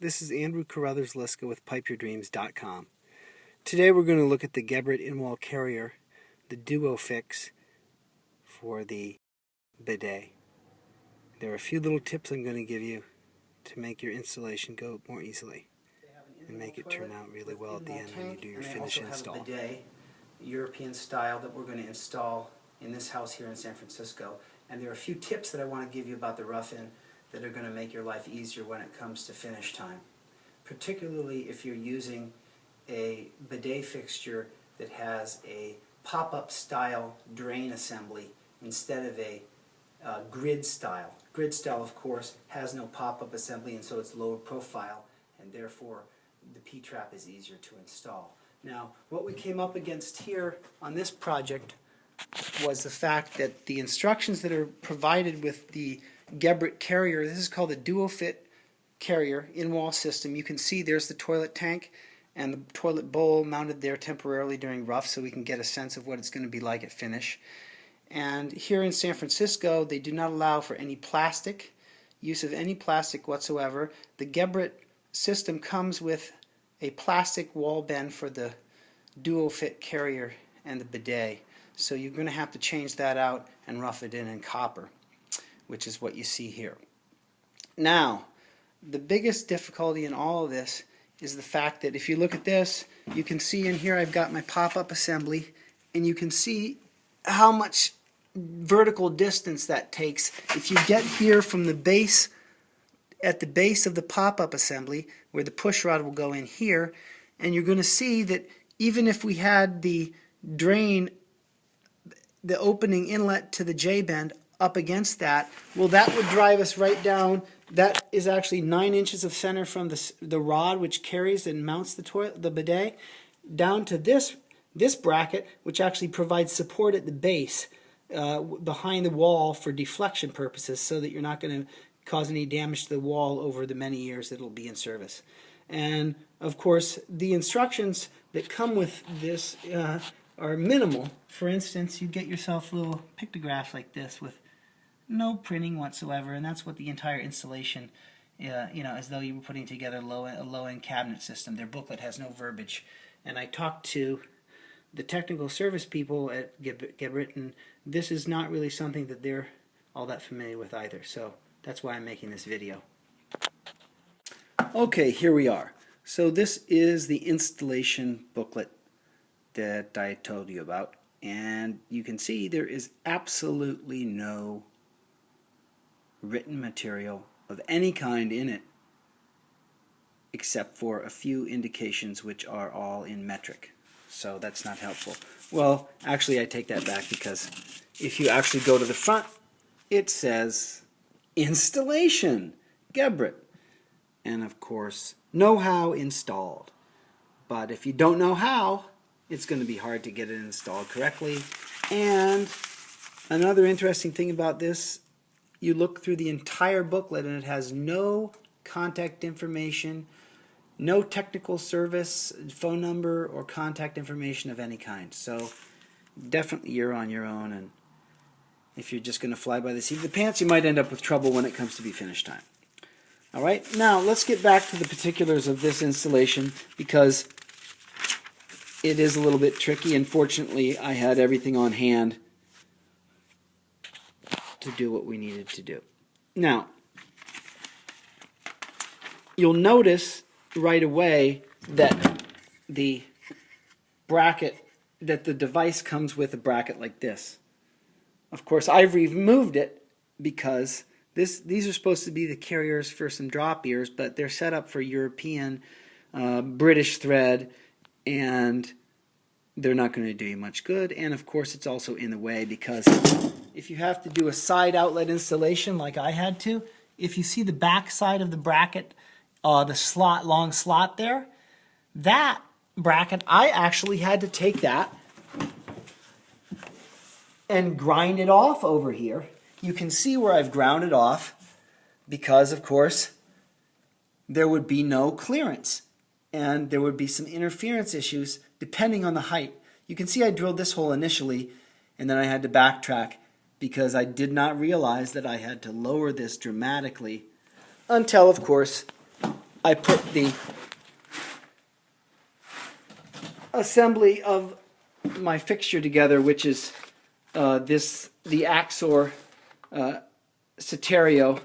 This is Andrew Carothers-Liske with PipeYourDreams.com. Today we're going to look at the Geberit in-wall carrier, the Doufix, for the bidet. There are a few little tips I'm going to give you to make your installation go more easily and make it turn out really well at the end when you do your finish install. Also have a bidet, European style, that we're going to install in this house here in San Francisco. And there are a few tips that I want to give you about the rough-in that are going to make your life easier when it comes to finish time. Particularly if you're using a bidet fixture that has a pop-up style drain assembly instead of a grid style. Grid style, of course, has no pop-up assembly, and so it's lower profile, and therefore the P-trap is easier to install. Now, what we came up against here on this project was the fact that the instructions that are provided with the Geberit carrier, this is called the Doufix carrier in-wall system. You can see there's the toilet tank and the toilet bowl mounted there temporarily during rough, so we can get a sense of what it's going to be like at finish. And here in San Francisco, they do not allow for any plastic, use of any plastic whatsoever. The Geberit system comes with a plastic wall bend for the Doufix carrier and the bidet. So you're going to have to change that out and rough it in copper, which is what you see here. Now, the biggest difficulty in all of this is the fact that if you look at this, you can see in here I've got my pop-up assembly, and you can see how much vertical distance that takes. If you get here from the base, at the base of the pop-up assembly, where the push rod will go in here, and you're going to see that even if we had the drain, the opening inlet to the J-bend up against that, well, that would drive us right down. That is actually 9 inches of center from the rod which carries and mounts the bidet down to this bracket, which actually provides support at the base behind the wall for deflection purposes, so that you're not going to cause any damage to the wall over the many years that it'll be in service. And of course, the instructions that come with this are minimal. For instance, you get yourself little pictographs like this with no printing whatsoever, and that's what the entire installation, as though you were putting together a low-end cabinet system. Their booklet has no verbiage. And I talked to the technical service people at Geberit, and this is not really something that they're all that familiar with either. So that's why I'm making this video. Okay, here we are. So this is the installation booklet that I told you about, and you can see there is absolutely no written material of any kind in it, except for a few indications which are all in metric. So that's not helpful. Well, actually I take that back, because if you actually go to the front, it says installation, Geberit, and of course know-how installed. But if you don't know how, it's going to be hard to get it installed correctly. And another interesting thing about this, you look through the entire booklet and it has no contact information, no technical service, phone number, or contact information of any kind. So definitely you're on your own, and if you're just going to fly by the seat of the pants, you might end up with trouble when it comes to be finish time. All right, now let's get back to the particulars of this installation, because it is a little bit tricky, and fortunately I had everything on hand to do what we needed to do. Now, you'll notice right away that the device comes with a bracket like this. Of course, I've removed it because these are supposed to be the carriers for some drop ears, but they're set up for European, British thread, and they're not going to do you much good. And of course, it's also in the way, because if you have to do a side outlet installation like I had to, if you see the back side of the bracket, the long slot there, that bracket, I actually had to take that and grind it off over here. You can see where I've ground it off, because of course there would be no clearance and there would be some interference issues depending on the height. You can see I drilled this hole initially, and then I had to backtrack because I did not realize that I had to lower this dramatically, until of course I put the assembly of my fixture together, which is the Axor Ceterio,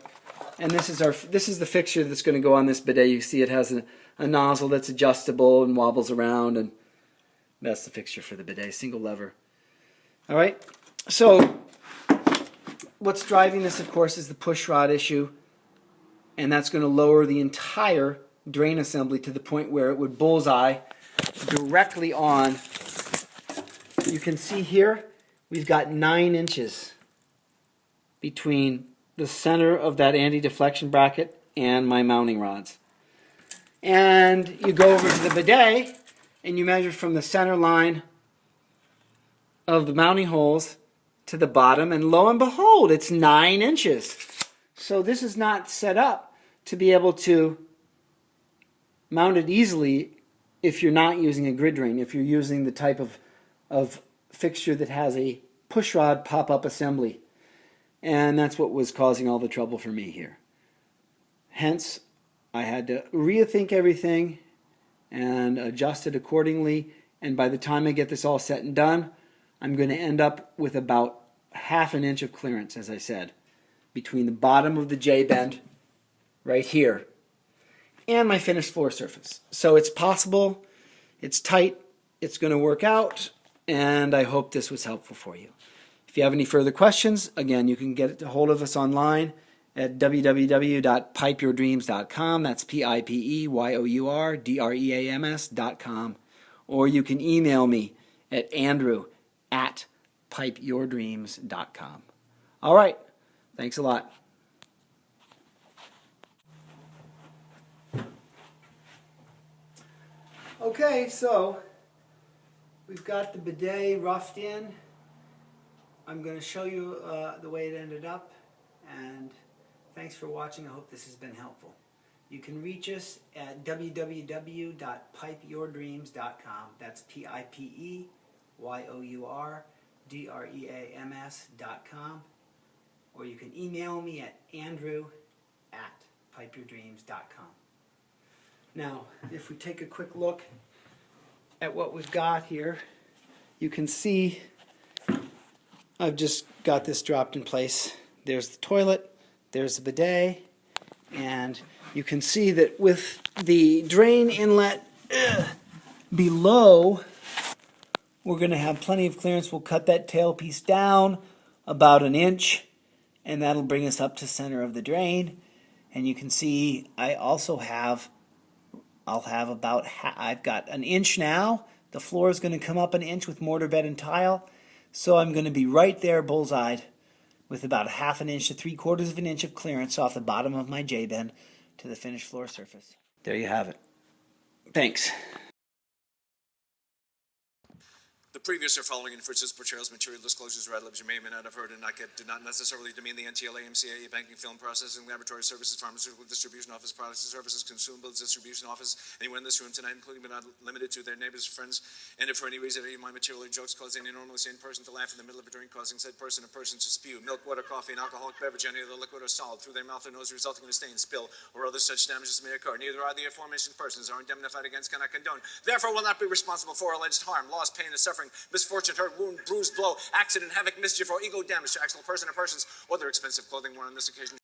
and this is the fixture that's going to go on this bidet. You see it has a nozzle that's adjustable and wobbles around, and that's the fixture for the bidet, single lever. All right, so what's driving this, of course, is the push rod issue, and that's going to lower the entire drain assembly to the point where it would bullseye directly on. You can see here we've got 9 inches between the center of that anti-deflection bracket and my mounting rods. And you go over to the bidet and you measure from the center line of the mounting holes to the bottom, and lo and behold, it's 9 inches. So this is not set up to be able to mount it easily if you're not using a grid drain, if you're using the type of fixture that has a push rod pop-up assembly. And that's what was causing all the trouble for me here. Hence, I had to rethink everything and adjust it accordingly. And by the time I get this all set and done, I'm going to end up with about 1/2 inch of clearance, as I said, between the bottom of the J-bend right here and my finished floor surface. So it's possible, it's tight, it's going to work out, and I hope this was helpful for you. If you have any further questions, again, you can get a hold of us online at www.pipeyourdreams.com. That's PIPEYOURDREAMS.com. Or you can email me at andrew@pipeyourdreams.com. All right. Thanks a lot. Okay, so we've got the bidet roughed in. I'm going to show you the way it ended up, and thanks for watching. I hope this has been helpful. You can reach us at www.pipeyourdreams.com. That's PIPEYOURDREAMS.com. Or you can email me at andrew@pipeyourdreams.com. Now, if we take a quick look at what we've got here, you can see I've just got this dropped in place. There's the toilet, there's the bidet, and you can see that with the drain inlet below, we're going to have plenty of clearance. We'll cut that tailpiece down about 1 inch, and that'll bring us up to center of the drain. And you can see I also have, I've got 1 inch now. The floor is going to come up 1 inch with mortar bed and tile. So I'm going to be right there bullseyed with about 1/2 inch to 3/4 inch of clearance off the bottom of my J-bend to the finished floor surface. There you have it. Thanks. The previous or following inferences, portrayals, material disclosures, or ad libs you may or may not have heard and not get do not necessarily demean the NTLA, MCA, banking, film processing, laboratory services, pharmaceutical distribution office, products and services, consumables distribution office, anyone in this room tonight, including but not limited to their neighbors, friends, and if for any reason any of my material or jokes cause any normally sane person to laugh in the middle of a drink, causing said person or persons to spew milk, water, coffee, and alcoholic beverage, any other liquid or solid, through their mouth or nose, resulting in a stain, spill, or other such damages may occur. Neither are the aforementioned persons are indemnified against, cannot condone, therefore will not be responsible for alleged harm, loss, pain, or suffering, misfortune, hurt, wound, bruise, blow, accident, havoc, mischief, or ego damage to actual person or persons, or their expensive clothing worn on this occasion.